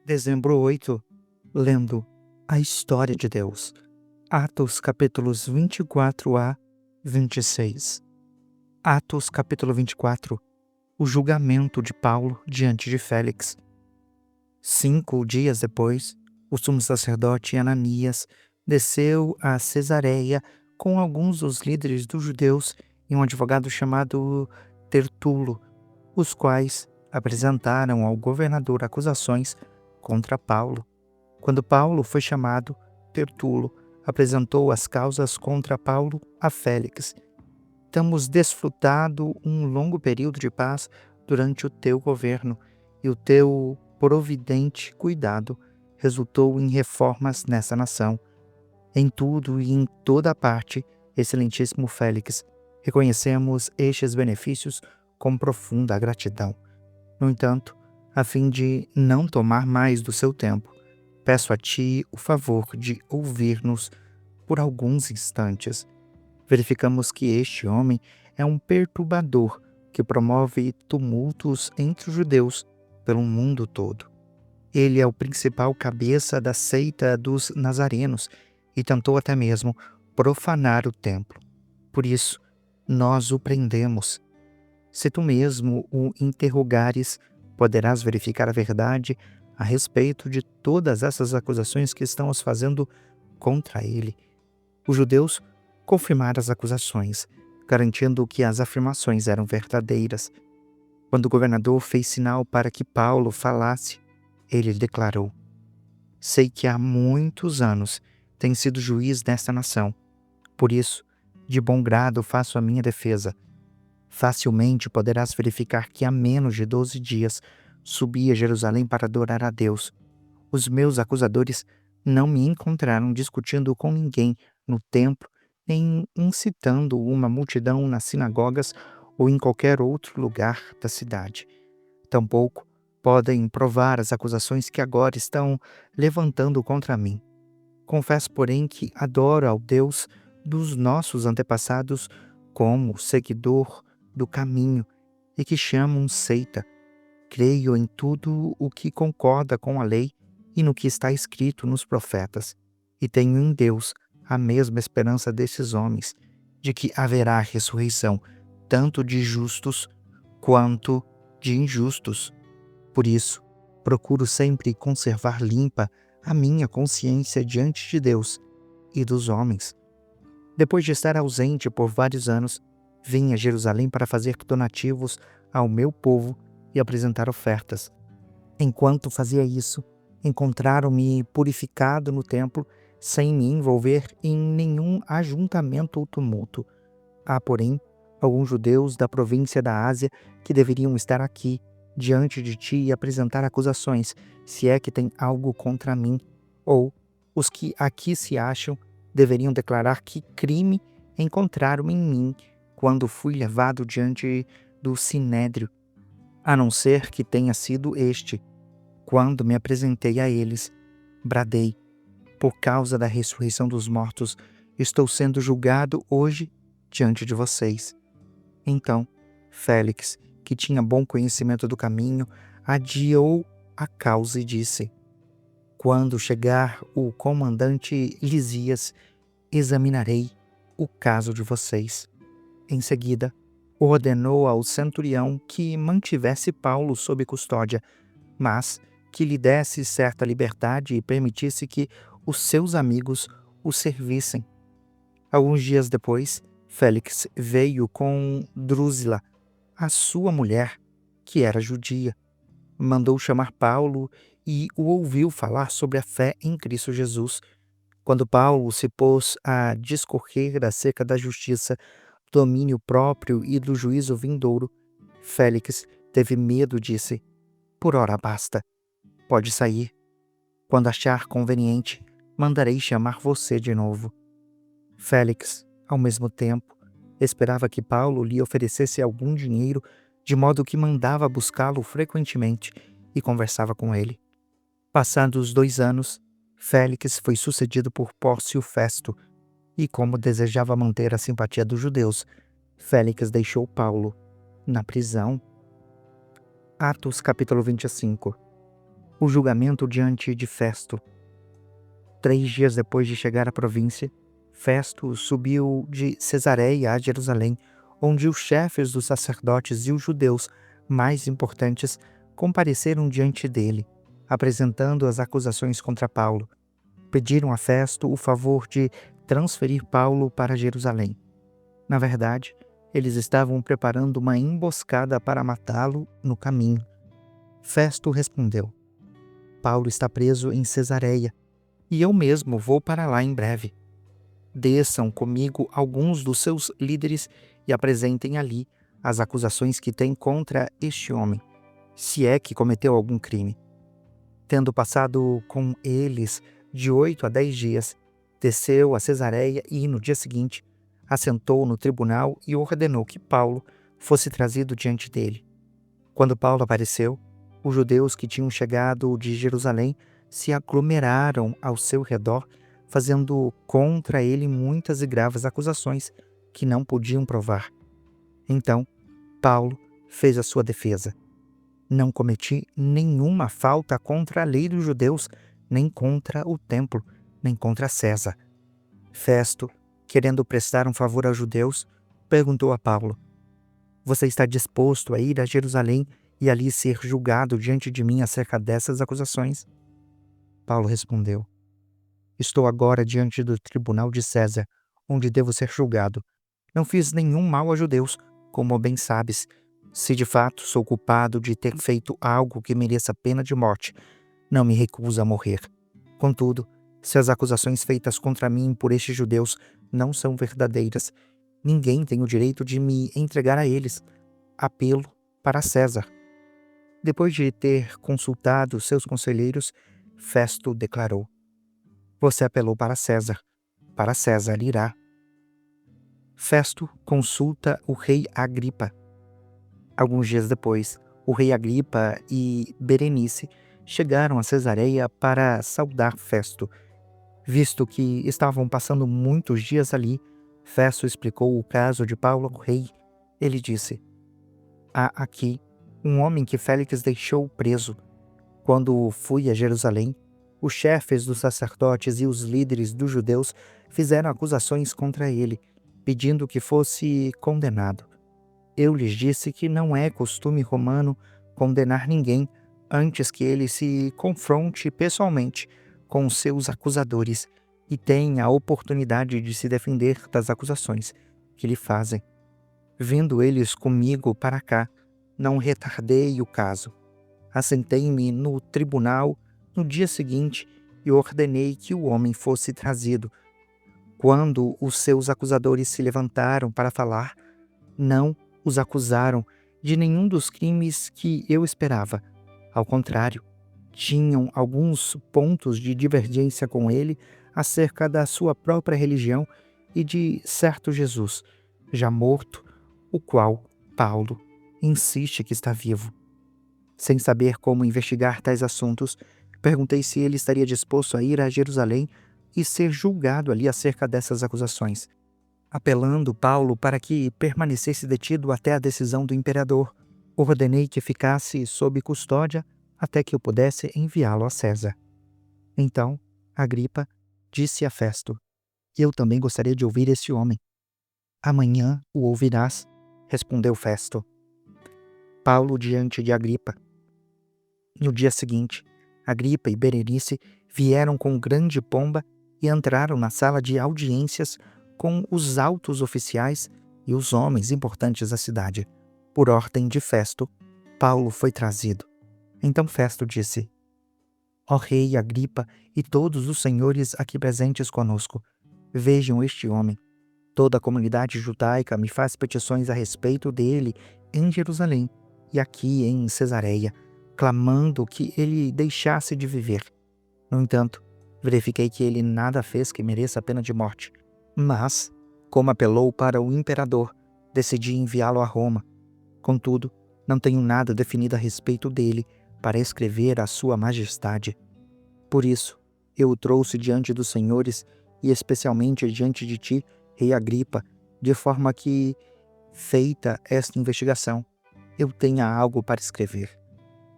Dezembro 8, lendo a história de Deus. Atos capítulos 24 a 26. Atos capítulo 24. O julgamento de Paulo diante de Félix. 5 dias depois, o sumo sacerdote Ananias desceu a Cesareia com alguns dos líderes dos judeus e um advogado chamado Tertulo, os quais apresentaram ao governador acusações contra Paulo. Quando Paulo foi chamado, Tertulo apresentou as causas contra Paulo a Félix. Temos desfrutado um longo período de paz durante o teu governo, e o teu providente cuidado resultou em reformas nessa nação. Em tudo e em toda parte, excelentíssimo Félix, reconhecemos estes benefícios com profunda gratidão. No entanto, a fim de não tomar mais do seu tempo, peço a ti o favor de ouvir-nos por alguns instantes. Verificamos que este homem é um perturbador que promove tumultos entre os judeus pelo mundo todo. Ele é o principal cabeça da seita dos nazarenos e tentou até mesmo profanar o templo. Por isso, nós o prendemos. Se tu mesmo o interrogares, poderás verificar a verdade a respeito de todas essas acusações que estamos fazendo contra ele. Os judeus confirmaram as acusações, garantindo que as afirmações eram verdadeiras. Quando o governador fez sinal para que Paulo falasse, ele declarou: sei que há muitos anos tem sido juiz nesta nação. Por isso, de bom grado faço a minha defesa. Facilmente poderás verificar que há menos de 12 dias subi a Jerusalém para adorar a Deus. Os meus acusadores não me encontraram discutindo com ninguém no templo, nem incitando uma multidão nas sinagogas ou em qualquer outro lugar da cidade. Tampouco podem provar as acusações que agora estão levantando contra mim. Confesso, porém, que adoro ao Deus dos nossos antepassados como seguidor do caminho e que chamam seita. Creio em tudo o que concorda com a lei e no que está escrito nos profetas, e tenho em Deus a mesma esperança desses homens, de que haverá ressurreição, tanto de justos quanto de injustos. Por isso, procuro sempre conservar limpa a minha consciência diante de Deus e dos homens. Depois de estar ausente por vários anos, vim a Jerusalém para fazer donativos ao meu povo e apresentar ofertas. Enquanto fazia isso, encontraram-me purificado no templo, sem me envolver em nenhum ajuntamento ou tumulto. Há, porém, alguns judeus da província da Ásia que deveriam estar aqui, diante de ti, e apresentar acusações, se é que tem algo contra mim, ou os que aqui se acham deveriam declarar que crime encontraram em mim quando fui levado diante do sinédrio, a não ser que tenha sido este. Quando me apresentei a eles, bradei: por causa da ressurreição dos mortos, estou sendo julgado hoje diante de vocês. Então, Félix, que tinha bom conhecimento do caminho, adiou a causa e disse: quando chegar o comandante Lisias, examinarei o caso de vocês. Em seguida, ordenou ao centurião que mantivesse Paulo sob custódia, mas que lhe desse certa liberdade e permitisse que os seus amigos o servissem. Alguns dias depois, Félix veio com Drusila, a sua mulher, que era judia. Mandou chamar Paulo e o ouviu falar sobre a fé em Cristo Jesus. Quando Paulo se pôs a discorrer acerca da justiça, domínio próprio e do juízo vindouro, Félix teve medo e disse: por ora basta, pode sair. Quando achar conveniente, mandarei chamar você de novo. Félix, ao mesmo tempo, esperava que Paulo lhe oferecesse algum dinheiro, de modo que mandava buscá-lo frequentemente e conversava com ele. Passados 2 anos, Félix foi sucedido por Pórcio Festo, e como desejava manter a simpatia dos judeus, Félix deixou Paulo na prisão. Atos capítulo 25. O julgamento diante de Festo. 3 dias depois de chegar à província, Festo subiu de Cesareia a Jerusalém, onde os chefes dos sacerdotes e os judeus mais importantes compareceram diante dele, apresentando as acusações contra Paulo. Pediram a Festo o favor de transferir Paulo para Jerusalém. Na verdade, eles estavam preparando uma emboscada para matá-lo no caminho. Festo respondeu: Paulo está preso em Cesareia, e eu mesmo vou para lá em breve. Desçam comigo alguns dos seus líderes e apresentem ali as acusações que têm contra este homem, se é que cometeu algum crime. Tendo passado com eles de 8 a 10 dias, desceu a Cesareia e, no dia seguinte, assentou no tribunal e ordenou que Paulo fosse trazido diante dele. Quando Paulo apareceu, os judeus que tinham chegado de Jerusalém se aglomeraram ao seu redor, fazendo contra ele muitas e graves acusações que não podiam provar. Então, Paulo fez a sua defesa. Não cometi nenhuma falta contra a lei dos judeus, nem contra o templo, nem contra César. Festo, querendo prestar um favor aos judeus, perguntou a Paulo: Você está disposto a ir a Jerusalém e ali ser julgado diante de mim acerca dessas acusações? Paulo respondeu: Estou agora diante do tribunal de César, onde devo ser julgado. Não fiz nenhum mal a judeus, como bem sabes. Se de fato sou culpado de ter feito algo que mereça pena de morte, não me recuso a morrer. Contudo, se as acusações feitas contra mim por estes judeus não são verdadeiras, ninguém tem o direito de me entregar a eles. Apelo para César. Depois de ter consultado seus conselheiros, Festo declarou: Você apelou para César irá. Festo consulta o rei Agripa. Alguns dias depois, o rei Agripa e Berenice chegaram a Cesareia para saudar Festo. Visto que estavam passando muitos dias ali, Festo explicou o caso de Paulo ao rei. Ele disse: Há aqui um homem que Félix deixou preso. Quando fui a Jerusalém, os chefes dos sacerdotes e os líderes dos judeus fizeram acusações contra ele, pedindo que fosse condenado. Eu lhes disse que não é costume romano condenar ninguém antes que ele se confronte pessoalmente com seus acusadores e tenha a oportunidade de se defender das acusações que lhe fazem. Vindo eles comigo para cá, não retardei o caso. Assentei-me no tribunal no dia seguinte e ordenei que o homem fosse trazido. Quando os seus acusadores se levantaram para falar, não os acusaram de nenhum dos crimes que eu esperava. Ao contrário, tinham alguns pontos de divergência com ele acerca da sua própria religião e de certo Jesus, já morto, o qual Paulo insiste que está vivo. Sem saber como investigar tais assuntos, perguntei se ele estaria disposto a ir a Jerusalém e ser julgado ali acerca dessas acusações, apelando Paulo para que permanecesse detido até a decisão do imperador. Ordenei que ficasse sob custódia até que eu pudesse enviá-lo a César. Então, Agripa disse a Festo: Eu também gostaria de ouvir esse homem. Amanhã o ouvirás, respondeu Festo. Paulo diante de Agripa. No dia seguinte, Agripa e Berenice vieram com grande pompa e entraram na sala de audiências com os altos oficiais e os homens importantes da cidade. Por ordem de Festo, Paulo foi trazido. Então Festo disse: Ó rei Agripa e todos os senhores aqui presentes conosco, vejam este homem. Toda a comunidade judaica me faz petições a respeito dele em Jerusalém e aqui em Cesareia, clamando que ele deixasse de viver. No entanto, verifiquei que ele nada fez que mereça a pena de morte. Mas, como apelou para o imperador, decidi enviá-lo a Roma. Contudo, não tenho nada definido a respeito dele para escrever à sua majestade. Por isso, eu o trouxe diante dos senhores e especialmente diante de ti, rei Agripa, de forma que, feita esta investigação, eu tenha algo para escrever.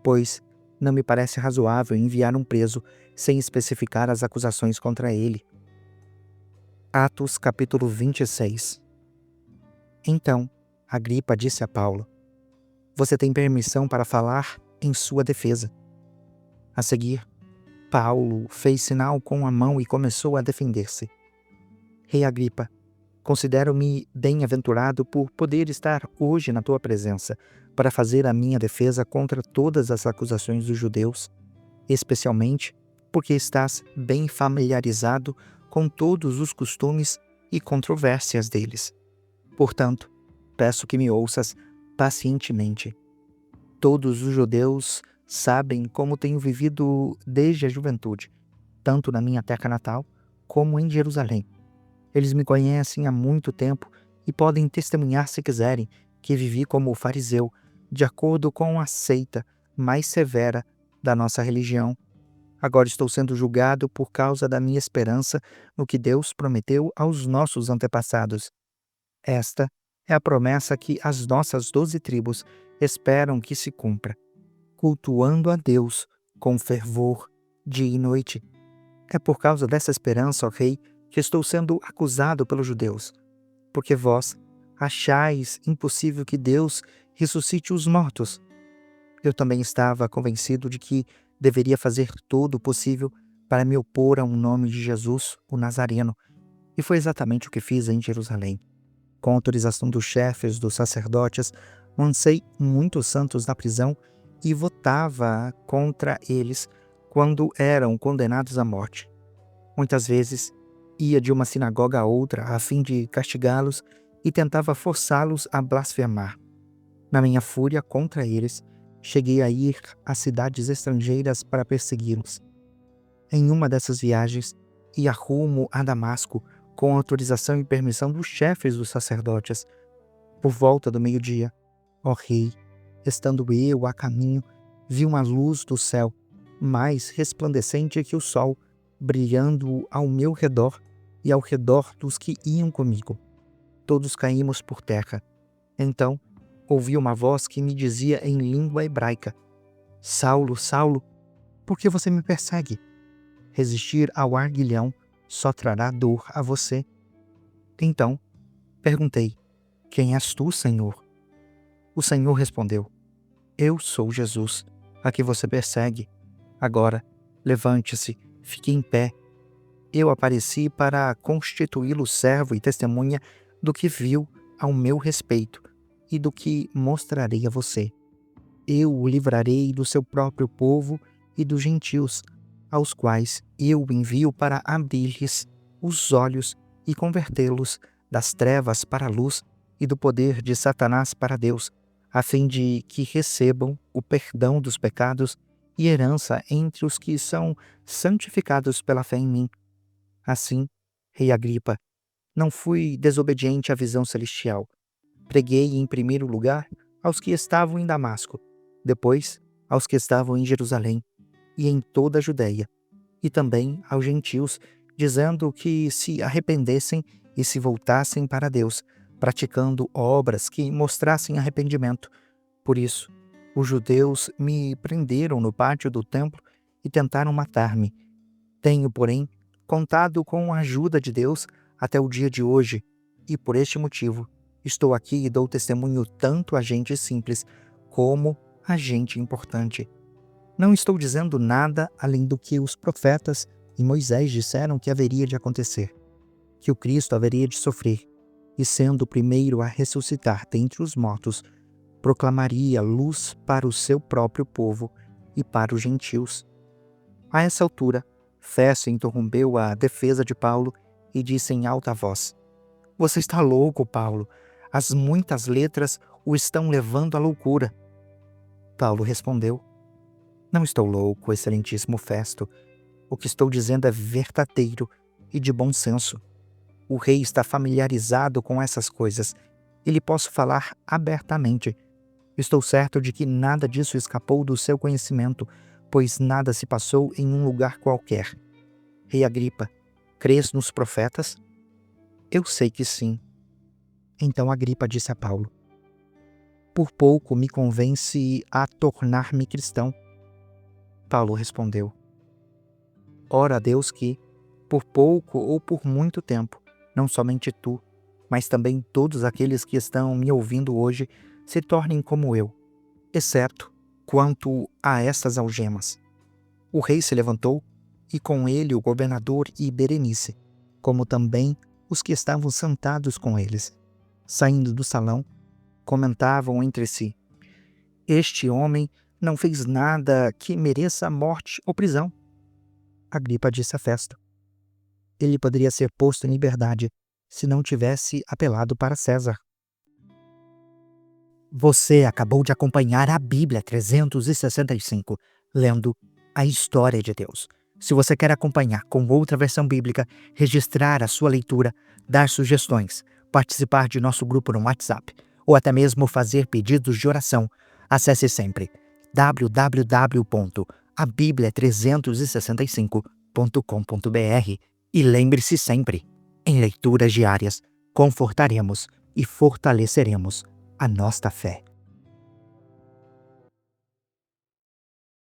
Pois, Não me parece razoável enviar um preso sem especificar as acusações contra ele. Atos capítulo 26. Então, Agripa disse a Paulo: Você tem permissão para falar em sua defesa. A seguir, Paulo fez sinal com a mão e começou a defender-se. Rei Agripa, considero-me bem-aventurado por poder estar hoje na tua presença para fazer a minha defesa contra todas as acusações dos judeus, especialmente porque estás bem familiarizado com todos os costumes e controvérsias deles. Portanto, peço que me ouças pacientemente. Todos os judeus sabem como tenho vivido desde a juventude, tanto na minha terra natal como em Jerusalém. Eles me conhecem há muito tempo e podem testemunhar, se quiserem, que vivi como fariseu, de acordo com a seita mais severa da nossa religião. Agora estou sendo julgado por causa da minha esperança no que Deus prometeu aos nossos antepassados. Esta é a promessa que as nossas 12 tribos esperam que se cumpra, cultuando a Deus com fervor dia e noite. É por causa dessa esperança, ó Rei, que estou sendo acusado pelos judeus, porque vós achais impossível que Deus ressuscite os mortos. Eu também estava convencido de que deveria fazer todo o possível para me opor a um nome de Jesus, o Nazareno, e foi exatamente o que fiz em Jerusalém. Com autorização dos chefes dos sacerdotes, lancei muitos santos na prisão e votava contra eles quando eram condenados à morte. Muitas vezes ia de uma sinagoga a outra a fim de castigá-los e tentava forçá-los a blasfemar. Na minha fúria contra eles, cheguei a ir a cidades estrangeiras para persegui-los. Em uma dessas viagens, ia rumo a Damasco, com autorização e permissão dos chefes dos sacerdotes. Por volta do meio-dia, ó Rei, estando eu a caminho, vi uma luz do céu, mais resplandecente que o sol, brilhando ao meu redor e ao redor dos que iam comigo. Todos caímos por terra. Então, ouvi uma voz que me dizia em língua hebraica: Saulo, Saulo, por que você me persegue? Resistir ao arguilhão só trará dor a você. Então, perguntei: Quem és tu, Senhor? O Senhor respondeu: Eu sou Jesus, a que você persegue. Agora, levante-se, fique em pé. Eu apareci para constituí-lo servo e testemunha do que viu ao meu respeito e do que mostrarei a você. Eu o livrarei do seu próprio povo e dos gentios, aos quais eu o envio para abrir-lhes os olhos e convertê-los das trevas para a luz e do poder de Satanás para Deus, a fim de que recebam o perdão dos pecados e herança entre os que são santificados pela fé em mim. Assim, Rei Agripa, não fui desobediente à visão celestial. Preguei em primeiro lugar aos que estavam em Damasco, depois aos que estavam em Jerusalém e em toda a Judéia, e também aos gentios, dizendo que se arrependessem e se voltassem para Deus, praticando obras que mostrassem arrependimento. Por isso, os judeus me prenderam no pátio do templo e tentaram matar-me. Tenho, porém, contado com a ajuda de Deus até o dia de hoje, e por este motivo estou aqui e dou testemunho tanto a gente simples como a gente importante. Não estou dizendo nada além do que os profetas e Moisés disseram que haveria de acontecer, que o Cristo haveria de sofrer, e sendo o primeiro a ressuscitar dentre os mortos, proclamaria luz para o seu próprio povo e para os gentios. A essa altura, Fécio interrompeu a defesa de Paulo e disse em alta voz: Você está louco, Paulo. As muitas letras o estão levando à loucura. Paulo respondeu: Não estou louco, excelentíssimo Festo. O que estou dizendo é verdadeiro e de bom senso. O rei está familiarizado com essas coisas e lhe posso falar abertamente. Estou certo de que nada disso escapou do seu conhecimento, pois nada se passou em um lugar qualquer. Rei Agripa, crês nos profetas? Eu sei que sim. Então Agripa disse a Paulo: Por pouco me convence a tornar-me cristão. Paulo respondeu: ora a Deus que, por pouco ou por muito tempo, não somente tu, mas também todos aqueles que estão me ouvindo hoje se tornem como eu, exceto quanto a estas algemas. O rei se levantou, e com ele o governador e Berenice, como também os que estavam sentados com eles. Saindo do salão, comentavam entre si: este homem não fez nada que mereça morte ou prisão. Agripa disse a Festo: ele poderia ser posto em liberdade se não tivesse apelado para César. Você acabou de acompanhar a Bíblia 365, lendo a história de Deus. Se você quer acompanhar com outra versão bíblica, registrar a sua leitura, dar sugestões, participar de nosso grupo no WhatsApp ou até mesmo fazer pedidos de oração, acesse sempre www.abiblia365.com.br e lembre-se sempre, em leituras diárias, confortaremos e fortaleceremos a nossa fé.